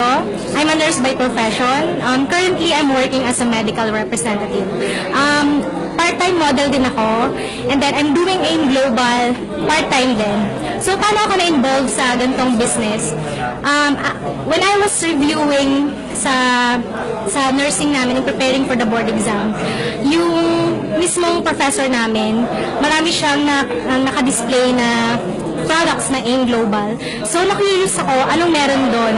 I'm a nurse by profession. Currently, I'm working as a medical representative. Part-time model din ako. And then, I'm doing AIM Global part-time din. So, paano ako na-involve sa ganitong business? When I was reviewing sa nursing namin and preparing for the board exam, yung mismong professor namin, marami siyang naka-display na products na AIM Global. So, na-curious ako anong meron doon.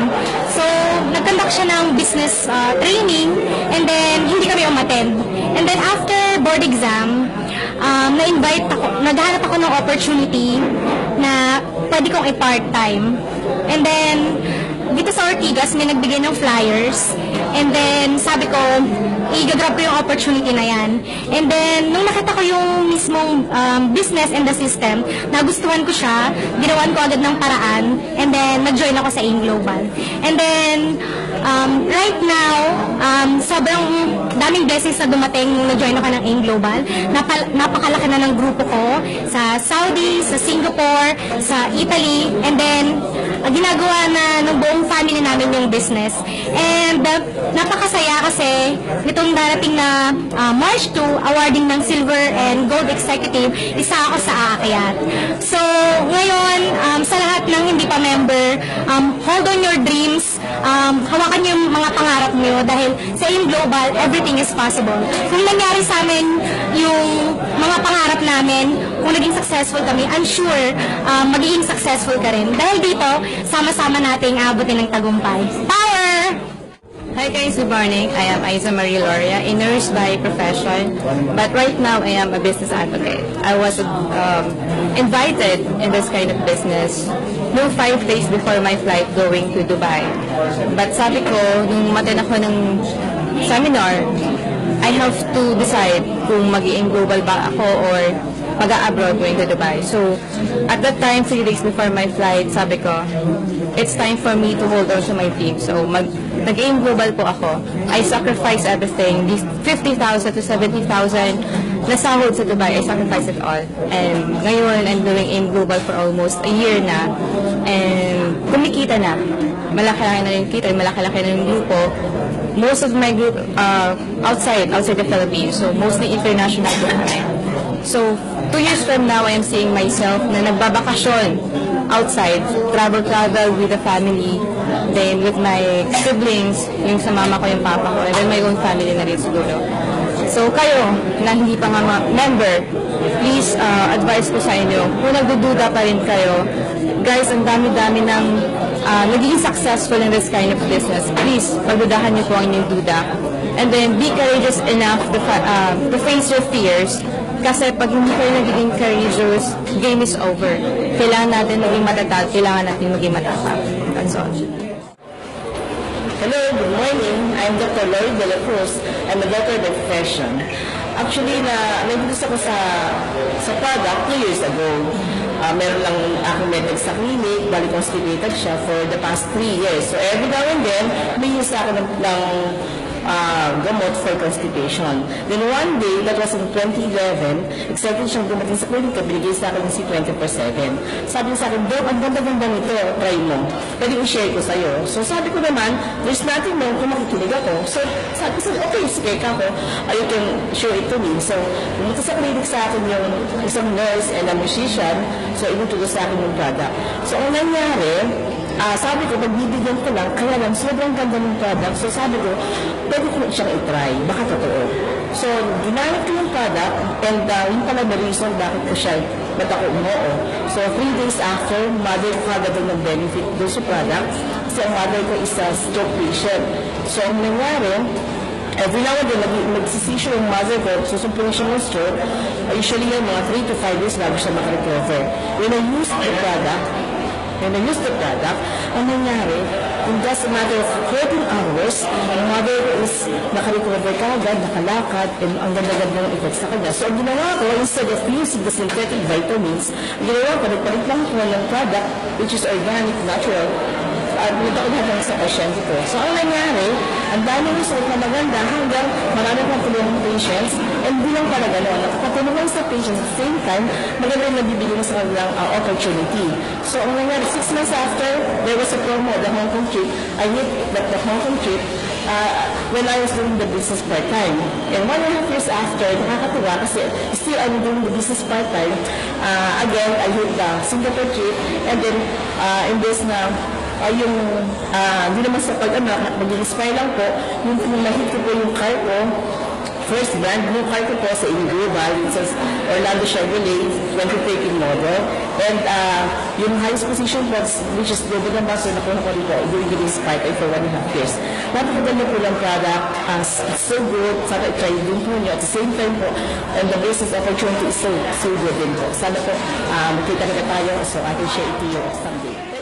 So, nag-conduct siya ng business training and then hindi kami umattend. And then after board exam, naghanap ako ng opportunity na pwede kong i-part-time. And then, dito sa Ortigas, may nagbigay ng flyers. And then, sabi ko, i-grab ko yung opportunity na yan. And then, nung nakita ko yung mismong business and the system, nagustuhan ko siya, ginawan ko agad ng paraan, and then, nag-join ako sa AIM Global. And then, right now, sobrang daming blessings na dumating nung nag-join ako ng AIM Global. Napakalaki na ng grupo ko sa Saudi, sa Singapore, sa Italy, and then, ginagawa na ng buong family namin yung business. And napakasaya kasi nitong darating na March 2, awarding ng Silver and Gold Executive, isa ako sa aakyat. So, ngayon, sa lahat ng hindi pa member, hold on your dreams, hawakan niyo yung mga pangarap niyo dahil sa AIM Global, everything is possible. Kung nangyari sa amin yung mga pangarap namin, kung naging successful kami, I'm sure magiging successful ka rin. Dahil dito, sama-sama nating abutin ng tagumpay. Power! Hi guys, good morning. I am Aiza Marie Loria, a nurse by profession, but right now I am a business advocate. I was invited in this kind of business no 5 days before my flight going to Dubai. But sabi ko, nung matin ako ng seminar, I have to decide kung mag-i-AIM Global ba ako or mag-a-abroad going to Dubai. So, at that time, 3 days before my flight, sabi ko, it's time for me to hold on to my team. So, nag-AIM Global po ako. I sacrifice everything. These 50,000 to 70,000 na sahod sa Dubai, I sacrifice it all. And ngayon, I'm doing AIM Global for almost a year na. And kumikita na. Malaki-laki na rin kita, malaki-laki na yung grupo. Most of my group outside the Philippines. So, mostly international po kami. So, 2 years from now, I am seeing myself na nagbabakasyon outside, travel with the family, then with my siblings, yung sa mama ko, yung papa ko, and then my own family na rin siguro. So, kayo, na hindi pa nga member, please, advise ko sa inyo, kung nagdududa pa rin kayo, guys, ang dami-dami ng naging successful in this kind of business. Please, pagdudahan niyo po ang inyong duda. And then, be courageous enough to face your fears. Kasi pag hindi kayo nagiging courageous, game is over. Kailangan natin maging matatag, kailangan natin maging matapang. That's all. Hello, good morning. I'm Dr. Lloyd De La Cruz. I'm a doctor by profession. Actually, nag-introduce ako sa product 2 years ago. Meron lang aking medic sa clinic, bali constipated siya for the past 3 years. So every now and then, may use ako ng gamot for constipation. Then one day, that was in 2011, excited siyang dumating sa clinic, binigay sa akin ng C20/7. Sabi niya sa akin, Doc, ang ganda-ganda nito, try mo. Pwede i-share ko sa'yo. So sabi ko naman, there's nothing wrong kung makikinig ako. So sabi ko, okay, sige ka ako. You can show it to me. So pumunta sa clinic sa akin yung isang nurse and a musician. So inutugo sa akin yung product. So ang nangyari, sabi ko, pagbibigyan ko lang, kaya lang, sobrang ganda ng product. So sabi ko, pwede ko siyang i-try, baka totoo. So, ginamit ko yung product, and yun pala the reason bakit ko siya, ba't ako umoo. So, 3 days after, mother ko kagad ng benefit doon sa product, kasi ang mother ko is a stroke patient. So, ang nangyari, every now and then, nagsisissue yung mother ko, susumpong siya ng stroke, usually yan, mga 3 to 5 days bago siya makarecover. When I use the product, ang nangyari, in just a matter of 14 hours, ang mother is nakarecover kagad, nakalakad, and ang ganda-ganda ng effects sa kanya. So, ang ginawa ko, instead of using the synthetic vitamins, ang ginawa ko, nagpalit lang ko ng product, which is organic, natural, Punta ko lahat sa pasyente ko. So, ang nangyari, ang daming result na maganda hanggang marami pang tulong patients. And di lang pala gano'n, nakapatulungan sa patients at the same time, maganda yung nabibigyan sa kanilang opportunity. So, ang nangyari, 6 months after, there was a promo, the Hong Kong trip. I hit the Hong Kong trip when I was doing the business part-time. And 1.5 years after, nakakatuwa kasi still I'm doing the business part-time. Again, I hit the Singapore trip. And then, imbes na hindi naman sa mag-inspire lang po, yung nahit ko po yung car ko, first brand new car ko po sa Global, it says Orlando Chevrolet 2013 model. And yung highest position po, which is Global Ambassador, nakuha ko rin po during the Spark for 1.5 years. Napakaganda po ng product, it's so good, sana i-try din po nyo. At the same time po, and the business opportunity is so good din po. Sana po, makita na tayo so I can share it to you someday.